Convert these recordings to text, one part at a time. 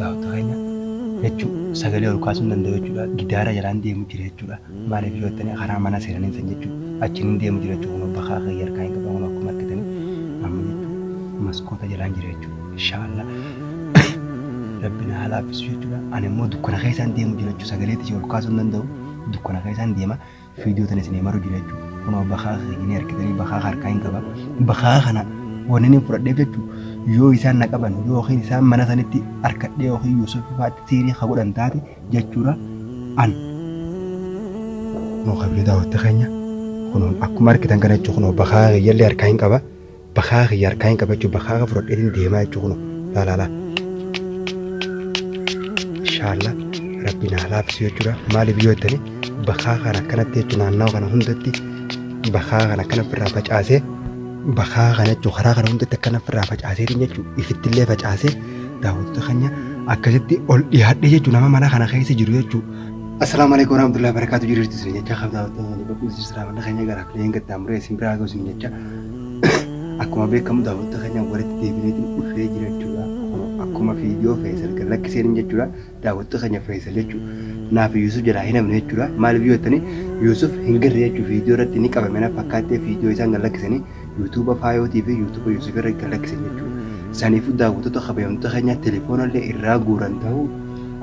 daawwattu keenya jechuun sagalee ol kaasuu danda'u jechuudha. Gidaara jalaan deemu jira jechuudha. Maaliif yoo ta'an karaa mana seenanii san jechuudha. Achiin deemu jira jechuudha. Kun bakka khayyaar kan qabu kun akkuma argitanii amma jechuudha. Maskoota jalaan jira jechuudha. Inshaallah. Rabbiin haala affisu jechuudha. Ani immoo dukkana keessaan deemu jira jechuudha. Sagalee ol kaasuu danda'u dukkana keessaan deema. Viidiyoo tan isin maru jira jechuudha. Kun bakka khayyaar argitanii bakka harkaa hin qaba. Bakka kana wanni inni fudhadheef jechuudha. Yoo isaan na qaban yookiin isaan mana sanitti harkadhee yookiin Yuusuf faatti siirii godhan taate jechuudha. An noo qablee daawwatte keenya kun akkuma argitan kana jechuudha. Kun bakka yallee harkaa hin qaba. Bakka harkaa hin qaba jechuudha. Bakka fudhadhee deemaa jechuudha. Kun Inshaallah Rabbiin haala affisu jechuudha. Maaliif yoo ta'ani bakka kana akkanatti jechuudha. Naannoo kana hundatti bakka kana akkana ofirraa facaasee bakka kana jechuudha. Karaa kana hundatti akkana ofirraa facaasee jechuudha. Ifittillee facaasee daawwattoota keenya akkasitti ol dhiyaadhee jechuudha. Nama mana kana keessa jiru jechuudha. Assalaamualaikum warahmatullahi wabarakatuh. Jirti isin jecha kan daawwattoonni bakka isin salaamana keenya gara fileen gattaamuree isin biraa ga'u isin jecha akkuma beekamu daawwattoota keenya walitti deebineetiin dhufee jira jechuudha. Akkuma viidiyoo Faisal gallakkiseen jechuudha. Daawwattoota keenya Faisal jechuudha. Naaf Yuusuf jedhaa hin hafne jechuudha. Maaliif yoo ta'ani Yuusuf hin garre jechuudha. Viidiyoo irratti ni qabame na fakkaatee viidiyoo isaan gallakkisanii YouTube Faayootii fi YouTube Yuusuf irratti gallakkisan jechuudha. Saniifuu daawwattoota kabajamtoota keenya telefoonallee irraa guuran ta'uu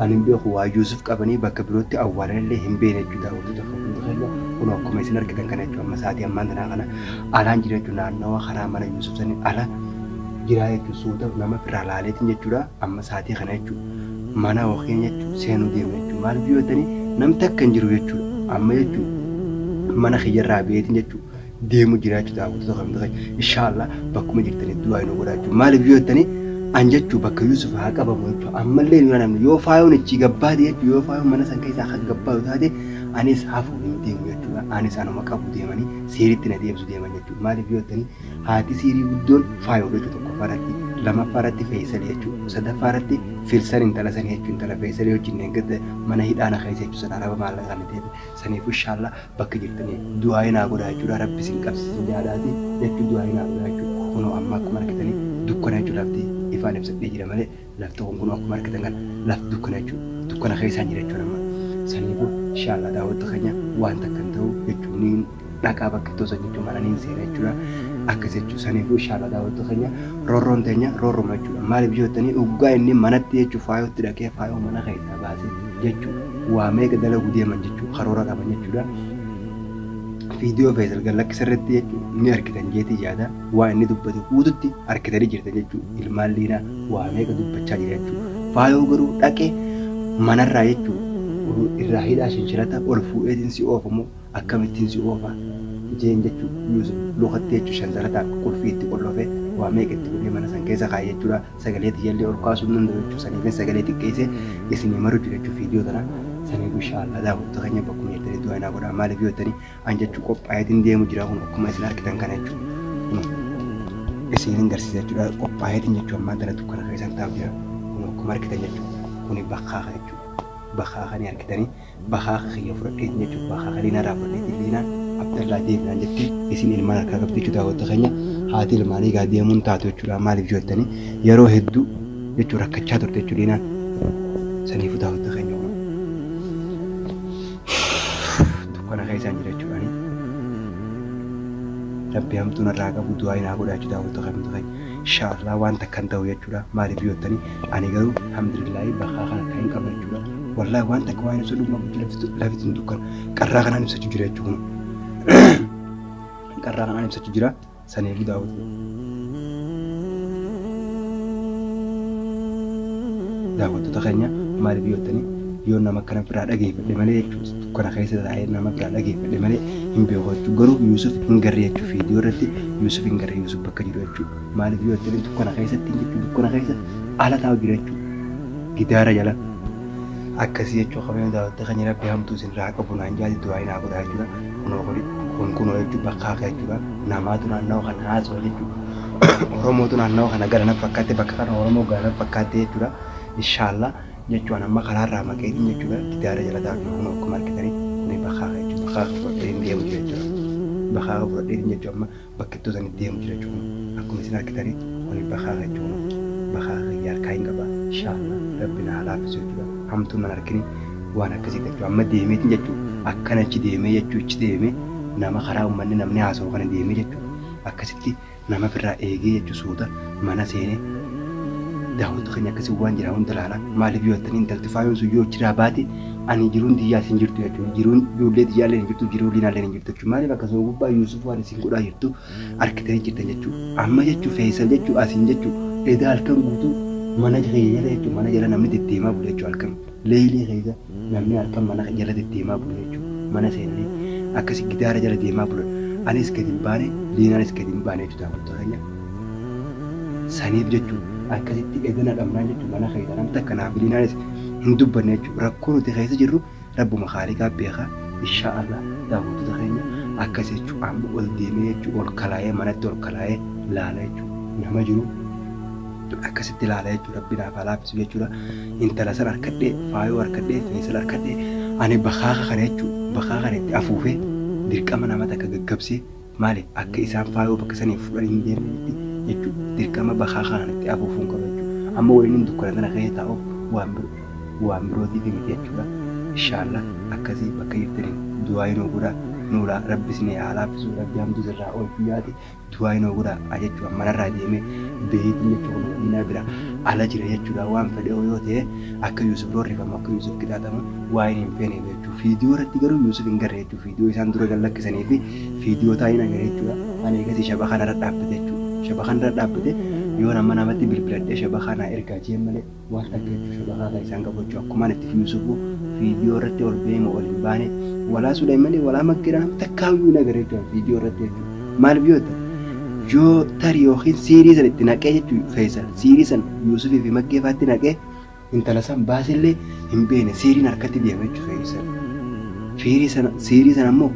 ani beeku waa Yuusuf qabanii bakka birootti awwaalanillee hin beekne jechuudha. Daawwattoota kabajamtoota keenya kun akkuma isin argitan kana jechuudha. Amma sa'aatii ammaan tanaa kana alaan jira jechuudha. Naannawa karaa mana Yuusuf sanii ala jira jechuudha. Suuta nama firaa laaleetiin jechuudha. Amma sa'aatii kana jechuudha. Mana yookiin jechuudha seenuu deemu jechuudha. Maaliif yoo ta'ani namni akka hin jiru jechuudha. Amma jechuudha mana kiyyarraa beetiin jechuudha. Deemu jira jechuudha. Daawwattoota kabajamtoota keenya Inshaallah bakkuma jirtanii du'aa hin godhaa jechuudha. Maaliif yoo ta'ani an jechuudha bakka Yuusuf haa qabamu jechuudha. Ammallee nu namni yoo faayoon ichi gabbaate jechuudha. Yoo faayoon mana san keessaa kan gabbaatu taate anis hafuu hin deemu jechuudha. Anis anuma qabu deemanii seeritti na deemsu deeman jechuudha. Maaliif yoo ta'ani haati siirii guddoon faayoo jechuudha. Tokkoffaarratti lammaffaarratti Faisal jechuudha. Sadaffaarratti Filsan intala sanii jechuudha. Intala Faisal wajjin eeggate mana hidhaana keessa jechuudha. Sana araba maallaqa kan ta'e saniif Inshaallah bakka jirtanii du'aa hin godhaa jechuudha. Rabbi sin qabsiisin yaadaati jechuudha. Du'aa hin godhaa jechuudha. Kunoo amma akkuma argitanii dukkana jechuudha lafti ifaan ibsadhee jira malee lafti kun akkuma argitan kan lafti dukkana jechuudha. Dukkana keessaan jira jechuudha amma. Saniifuu Inshaallah daawwattoota keenya waan takka hin ta'u jechuun dhaqaa bakka toosa jechuudha. Mana niin seena jechuudha. Akkas jechuudha. Saniifuu Inshaallah daawwattoota keenya roorroon teenya roorroma jechuudha. Maaliif yoo ta'ani dhugaa inni manatti jechuudha faayootti dhaqee faayoo mana keessaa baasee jechuudha. Waa meeqa dalagu deeman jechuudha. Karoora qaban jechuudha. Viidiyoo Faisal gallakkisarratti jechuudha ni argitan jeetii yaada waa inni dubbate guututti argitanii jirtan jechuudha. Ilmaan liinaa waa meeqa dubbachaa jira jechuudha. Faayoo garuu dhaqee manarraa jechuudha irraa hidhaa shinshirata ol fuudheetiin si oofamu akkamittiin si oofa jeen jechuudha. Yuusuf lukatti jechuudha shanzalataan qulfiitti qollofee waa meeqa itti godhee mana san keessa kaa'ee jechuudha. Sagalee xiyyaallee ol kaasuu hin danda'u jechuudha. Saniifin sagalee xiqqeessee isinii maru jira jechuudha viidiyoo tanaa. Saniif Inshaallah daawwattoota keenya bakkuma jirtanii du'aa hin godhaa. Maaliif yoo ta'ani an jechuudha qophaa'eetiin deemu jira kun akkuma isin argitan kana jechuudha. Isiniin garsiisa jechuudha qophaa'eetiin jechuudha ammaan tana dukkana keessan taa'u jira. Kun akkuma argitan jechuudha. Kuni bakkaa jechuudha. Bakkaa kan argitanii bakkaa kiyya fudhadheetiin jechuudha. Bakkaa liinarraa fudhadheetiin liinaan Abdallaa deebi'aan jettee isin ilmaan harkaa qabdi jechuudha. Daawwattoota keenya haati ilmaanii gaa deemuun taatu jechuudha. Maaliif yoo ta'ani yeroo hedduu jechuudha rakkachaa turte jechuudha liinaan. Saniifuu daawwattoota keenya kana keessaan jira jechuudha. Rabbi hamtuun irraa qabu du'aa hin godhaa jechuudha. Daawwattoota kabajamtoota keenya Inshaallah waan takka hin ta'u jechuudha. Maaliif yoo ta'ani ani garuu alhamdulillah bakka kana kan hin qabu jechuudha. Wallaahi waan takka waan ibsu dhuma lafti hin dukkanu qarraa kanaan ibsachuu jira jechuudha. Qarraa kanaan ibsachuu jira saniifuu daawwattoota keenya maaliif yoo ta'ani yoo nama kana biraa dhageeffadhe malee jechuudha. Dukkana keessa taa'ee nama biraa dhageeffadhe malee hin beeku jechuudha. Garuu Yuusuf hin garre jechuudha. Viidiyoo irratti Yuusuf hin garre Yuusuf bakka jiru jechuudha. Maaliif yoo ta'ani dukkana keessatti jechuudha. Dukkana keessa ala taa'u jira jechuudha. Gidaara jala akkasii jechuudha. Qabeen daawwattoota keenya Rabbi hamtuu isin irraa qabu naan jaati du'aa hin godhaa jechuudha. Kunoo jechuudha bakkaa jechuudha. Namaatu naannawaa kana haasa'u jechuudha. Oromootu naannawaa kana gara na fakkaate bakka kana Oromoo gara na fakkaate jechuudha. Inshaallah jechuun amma karaarraa maqeetiin jechuudha. Gidaara jala taa'u kun akkuma argitanii kuni bakkaa jechuudha. Bakkaa fudhadhee deemu jira jechuudha. Bakkaa fudhadhee jechuudha amma bakka ittoo sanitti deemu jira jechuudha. Akkuma isin argitanii kuni bakkaa jechuudha. bakka gayyaa kain qaba inshallah rabbina halaafisu jechuudha hamtuu nan argini waan akkasii jechuudha amma deemeetiin jechuudha akkana achi deemee jechuudha achi deemee nama karaa uummanni namni haasa'u kana deemee jechuudha akkasitti nama birraa eegee jechuudha suuta mana seenee daawwatu keenya akkasii waan jira hunda laala maaliif yoo ta'an intalti faayoon sun yoo jira baate ani jiruun diyyaa siin jirtu jechuudha jiruun ijoollee diyyaa illee hin jirtu jiruun liinaa illee hin jirtu jechuudha maaliif akkasuma gubbaa Yuusuf waan isin godhaa jirtu arkitanii jirtan jechuudha amma jechuudha Feesal jechuudha asiin jechuudha edaa halkan guutuu mana jala jechuudha mana jala namni deddeemaa bula jechuudha halkan leeyilii keessa namni halkan mana jala deddeemaa bula jechuudha mana seenanii akkasii gidaara jala deemaa bula anis gadi hin baane liinaanis gadi hin baane jechuudha wantoota keenya saniif jechuudha akkasitti edana dhamnaan jechuudha mana keessa namni takka naaf liinaanis hin dubbanne jechuudha rakkoo nuti keessa jirru rabbuma Khaaliqaa beekaa inshaallah daawwattoota keenya akkasii jechuudha amma ol deemee jechuudha ol kalaayee manatti ol kalaayee laala jechuudha nama jiru akkasitti laala jechuudha rabbinaaf halaafisu jechuudha intala san harkadhee faayoo harkadhee Feesal harkadhee ani bakaaqa kana jechuudha bakaaqa kana itti afuufee dirqama nama takka gaggabsee maali akka isaan faayoo bakka saniif fudhanii hin deemnetti jechuudha dirqama bakaaqa kana itti afuufuun qaba jechuudha amma waliin dukkana tana keessa taa'u waan birootiif miti jechuudha inshaallah akkasii bakka jirtaniin du'aa inoo godhaa nuula rabbis ni halaafisu rabbi hamtuu sirraa oolchuu yaate du'aa inoo godhaa jechuudha manarraa deemee beeyitiin jechuudha diinaa bira ala jira jechuudha waan fedhe yoo ta'e akka Yuusuf roorrifamu akka Yuusuf qixaatamu waa'ee hin feene jechuudha fiidiyoo irratti garuu Yuusuf hin garre jechuudha fiidiyoo isaan dura gallakkisanii fi fiidiyoo taa'in agarre jechuudha ani eegasii shaba kanarra dhaabbate jechuudha shaba kanarra dhaabbate yoo namatti bilbiladhee shaba kanaa ergaa jeen malee waan takka jechuudha shaba kanaa isaan qabu jechuudha akkuma itti Yuusufu fiidiyoo irratti ol beema ol hin baane walaa Suleymaanii walaa Makkiraa takkaayyuu nagare jechuudha fiidiyoo irratti jechuudha maaliif yoo ta'e yoo tarii yookiin siirii san itti naqee jechuudha Feesal siirii san Yuusufii fi Makkeefaatti naqee intala san baasillee hin beene siiriin harkatti deema jechuudha Feesal siirii san ammoo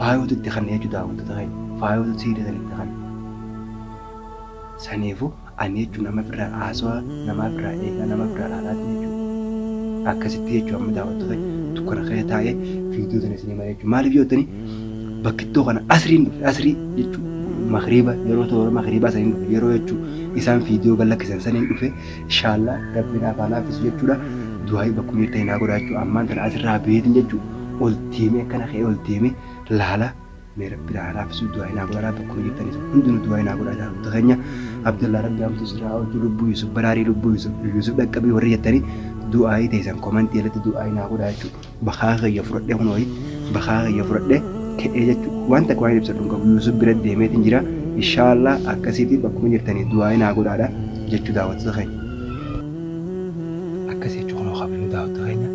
faayootu itti kanne jechuudha daawwattoota keenya faayootu siirii san itti kanne saniifu ani jechuudha nama biraa haasawaa nama biraa eegaa nama biraa laalaatti jechuudha akkasitti jechuudha amma daawwattoota dukkana keessa taa'ee fiidiyoo sana isin himaa jechuudha maaliif yoo ta'ani bakkittoo kana asrii jechuudha Maghriba yeroo ta'u Maghriba saniin dhufe yeroo jechuudha isaan fiidiyoo gallakkisan saniin dhufe inshaallah rabbinaaf halaafisu jechuudha du'aa bakkuma jirtan naa godhaa jechuudha ammaan tana asirraa beetin jechuudha ol deemee akkana ka'ee ol deemee laala mee rabbinaaf halaafisu du'aa naa godhaa bakkuma jirtanis hundinuu du'aa naa godhaa daawwattoota keenya Abdullah rabbi hamtuu sirraa oolchuu lubbuu Yuusuf baraarii lubbuu Yuusuf dhaqqabii warri jettanii du'aa teessan komantii irratti du'aa naa godhaa jechuudha bakkaa kayya fudhadhee kun wayii bakkaa kayya fudhadhee ka'ee jechuudha wanta akka waan ibsadhu qabu Yuusuf bira deemeetiin jira inshaallah akkasitti bakkuma jirtanii du'aa naa godhaadha jechuudha daawwattoota keenya akkasii jechuudha kan qabu daawwattoota keenya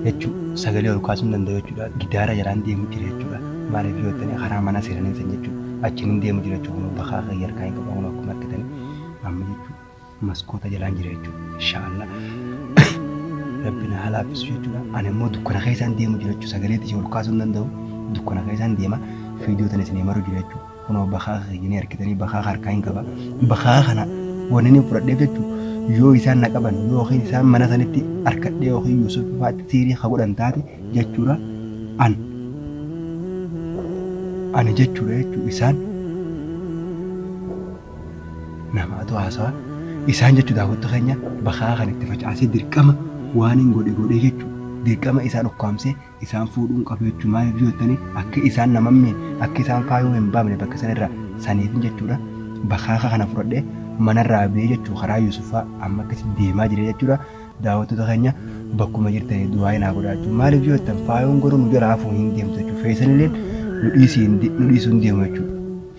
jechuudha sagalee ol kaasuu hin danda'u jechuudha gidaara jalaan deemu jira jechuudha maaliif yoo ta'e karaa mana seenanii san jechuudha achiin hin deemu jira jechuudha bakkaa kayya harkaa hin qabu akkuma argitanii amma jechuudha maskoota jalaan jira jechuudha inshaallah rabbina halaafisu jechuudha ani immoo dukkana keessaan deemu jira jechuudha sagalee ol kaasuu hin danda'u dukkana keessaan deema fiidiyoo tan isin himaru jira jechuudha kunoo bakkaa keenya argitanii bakkaa harkaa hin qaba bakkaa kana wanni ni fudhadheef jechuudha yoo isaan na qaban yookiin isaan mana sanitti harkadhee yookiin Yuusuf faatti siirii haa godhan taate jechuudha ani jechuudha jechuudha isaan namaatu haasawa isaan jechuudha daawwattoota keenya bakkaa kan itti facaasee dirqama waan hin godhe jechuudha dirqama isaan ukkaamsee isaan fuudhuun qabu jechuudha maaliif yoo ta'ani akka isaan namammeen akka isaan faayoo hin baafne bakka sanarraa saniifin jechuudha bakkaa kana fudhadhee manarraa ba'ee jechuudha karaa Yuusufaa amma akkasi deemaa jira jechuudha daawwattoota keenya bakkuma jirtanii du'aa naa godhaa jechuudha maaliif yoo ta'an faayoon godhu nu jala hafuun hin deemtu jechuudha Feesalillee nu dhiisuu hin deemu jechuudha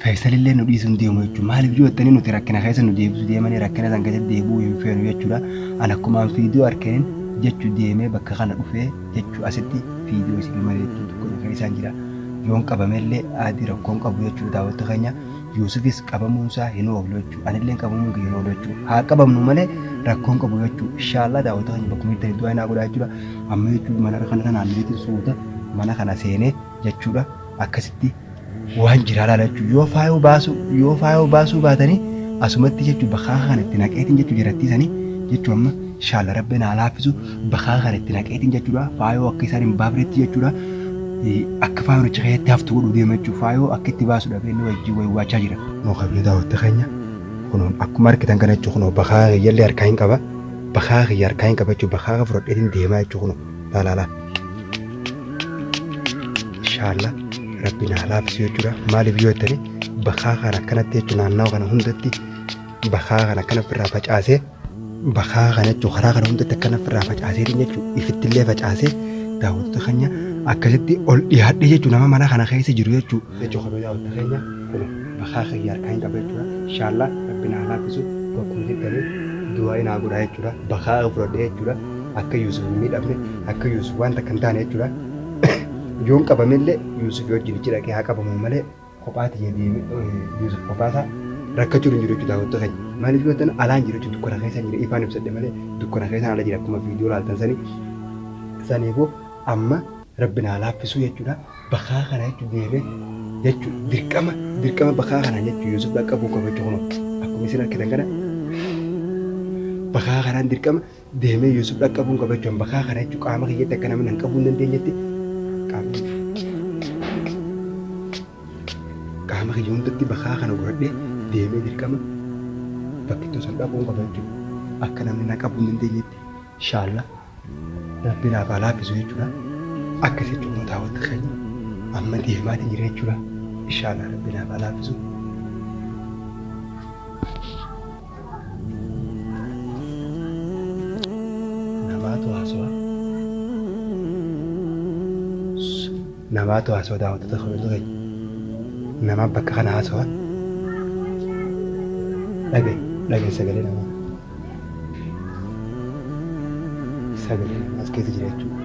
Feesalillee nu dhiisuu hin deemu jechuudha maaliif yoo ta'ani nuti rakkina keessa nu deebisu deemanii rakkina san keessatti deebi'uu hin feenu jechuudha ani akkumaan fiidiyoo argeen jechuu deemee bakka kana dhufee jechuu asitti fiidiyoo isin malee jechuudha kan isaan jira yoon qabamellee adii rakkoon qabu jechuudha daawwattoota keenya Yuusufis qabamuunsaa hin oolu jechuudha anillee qabamuun hin oolu jechuudha haa qabamnu malee rakkoon qabu jechuudha inshaallah daawwattoota keenya bakkuma itti du'aa naa godhaa jechuudha amma jechuudha mana kana naanneetti suuta mana kana seenee jechuudha akkasitti waan jiraa laala jechuudha yoo faayoo baasuu baatanii asumatti jechuudha bakkaa kana itti naqeetiin jechuudha jirattiisanii jechuudha amma inshaallah rabbina halaafisu bakkaa kana itti naqeetiin jechuudha faayoo akka isaan hin baafnetti jechuudha akka faayoon achi keessatti haftu godhu deema jechuudha faayoo akka itti baasuudhaaf inni wajjin wayii waachaa jira. Noo qabee daawwattoota keenya kunuun akkuma argitan kana jechuun kunoo bakaa yallee harkaa hin qaba. Bakaa harkaa hin qaba jechuun bakaa fudhadheetiin deemaa jechuun kunoo laalaalaa. Inshaallah rabbi naa laaffisu jechuudha. Maaliif yoo jettanii bakaa kana akkanatti jechuun naannawaa kana hundatti bakaa kana akkana ofirraa facaasee bakaa kana jechuun karaa kana hundatti akkana ofirraa facaasee jechuun ifittillee facaasee daawwattoota keenya akkasitti ol dhiyaadhee jechuun nama mana kana keessa jiru jechuudha. Jechuun daawwattoota keenya kun bakaa harkaa hin qaba jechuudha. Inshaallah rabbi naa laaffisu bakkuma jirtanii du'aa naa godhaa jechuudha. Bakaa fudhadhee jechuudha. Akka Yuusuf hin miidhamne akka Yuusuf wanta kan taane jechuudha. Yoon qabamellee Yuusuf wajjin ichi dhaqee haa qabamu malee kophaatti jedhee Yuusuf kophaasaa rakkachuu hin jiru jechuudha daawwattoota keenya. Maaliif yoo ta'an alaan jiru jechuudha dukkana keessa jira ifaan ibsadhe malee dukkana keessa ala jira akkuma viidiyoo laaltan saniifuu amma rabbi naa laaffisuu jechuudha. Bakaa kana jechuudha deemee jechuudha dirqama bakaa kana jechuudha Yuusuf dhaqqabuu qaba jechuudha akkuma isin argitan kana bakaa kanaan dirqama deemee Yuusuf dhaqqabuu qaba jechuudha. Bakaa kana jechuudha qaama kiyyatti akka namni hin qabuu hin dandeenyetti qaama kiyya hundatti bakaa kana godhadhee deemee dirqama bakki san dhaquu qaba jechuudha. Akka namni na qabuu hin dandeenyetti inshaallah rabbi naaf haa laaffisu jechuudha. Akkas jechuudha daawwattoota keenya amma deemaatiin jira jechuudha. Inshaallah rabbi naaf haa laaffisu. Namaatu haasawaa daawwattoota keenya nama bakka kana haasawaa dhagaye sagalee namaa as keessa jira jechuudha.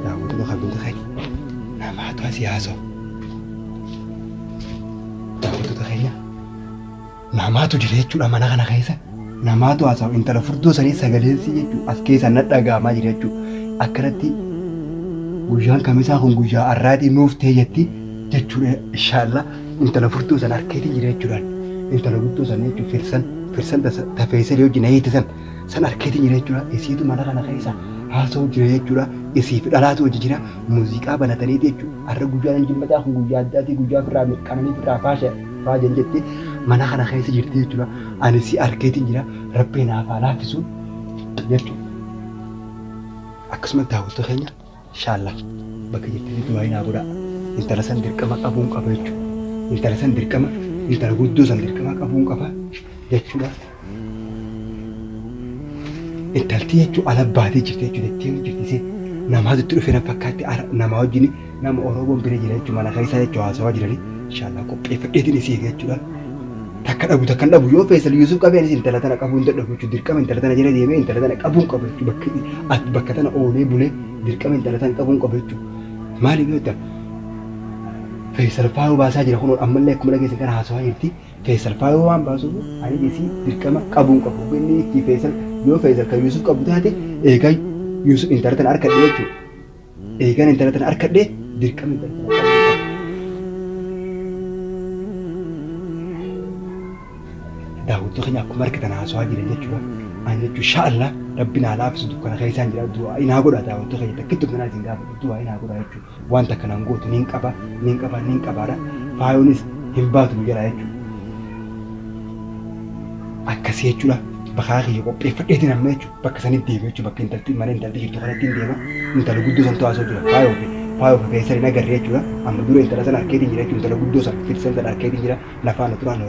Daawwattoota keenya namaatu asii haasawaa daawwattoota keenya namaatu jira jechuudha mana kana keessa. Namaatu haasa'u intala furdoo sanii sagaleensi jechuudha as keessa na dhaga'amaa jira jechuudha. Akkanatti guyyaan kamisaa kun guyyaa har'aatii nuuf ta'e jetti jechuudha. Inshaallah intala furdoo sana harkeetiin jira jechuudha. Intala guddoo sana jechuudha firsan tafeessanii wajjin hiitisan san harkeetiin jira jechuudha. Isiitu mana kana keessa haasa'u jira jechuudha. Isiif dhalaatu hojii jira muuziqaa banatanii jechuudha. Har'a guyyaan jimmataa kun guyyaa addaatii guyyaa firraa mirqananii firraa faajan jetti. Mana kana keessa jirti jechuudha. Ani si harkeetiin jira rabbi naaf haa laaffisu jechuudha. Akkasuma daawwattoota keenya inshaallah bakka jirtanii du'aa naa godhaa. Intala san dirqama qabuun qaba jechuudha. Intala san dirqama intala guddoo san dirqama qabuun qaba jechuudha. Intalti jechuudha ala baatee jirti jechuudha. Ittiin jirtisee namaatu itti dhufee na fakkaatti nama wajjin nama Oromoon bira jira jechuudha. Mana keessa jechuudha haasawaa jiranii inshaallah qopheeffadheetiin isii eega jechuudha. Takka dhabu yoo Faisal Yuusuf qabee anis intala tana qabuun dadhabu jechuudha. Dirqama intala tana jala deemee intala tana qabuun qaba jechuudha. Bakka tana oolee bulee dirqama intala tana qabuun qaba jechuudha. Maaliif yoo ta'u Faisal faayuu baasaa jira kun ammallee akkuma dhageessan kana haasawaa jirti. Faisal faayuu waan baasuuf ani isii dirqama qabuun qabu. Inni itti Faisal yoo Faisal kan Yuusuf qabu taate eegaa Yuusuf intala tana harkadhee jechuudha. Eegaan intala tana harkadhee dirqama intala tana qabuun qaba. Daawwattoota keenya akkuma argitan haasawaa jiran jechuudha. Ani jechuun inshaallah rabbi naa laaffisu dukkana keessaan jira du'aa naa godhaa daawwattoota keenya takkitti kanaa isin gaafatu du'aa naa godhaa jechuudha. Wanta kanaan gootu niin qabaadha. Faayoonis hin baatu jira jechuudha. Akkasii jechuudha. Bakaa kiyya qopheeffadheetiin amma jechuudha. Bakka sanitti deema jechuudha. Bakka intalti mana intalti jirtu kanatti hin deema. Intala guddoo santu haasoo jira. Faayoo keessan hin agarre jechuudha. Amma dura intala sana harkeetiin jira jechuudha. Intala guddoo sana firsan sana harkeetiin jira. Lafaan turaan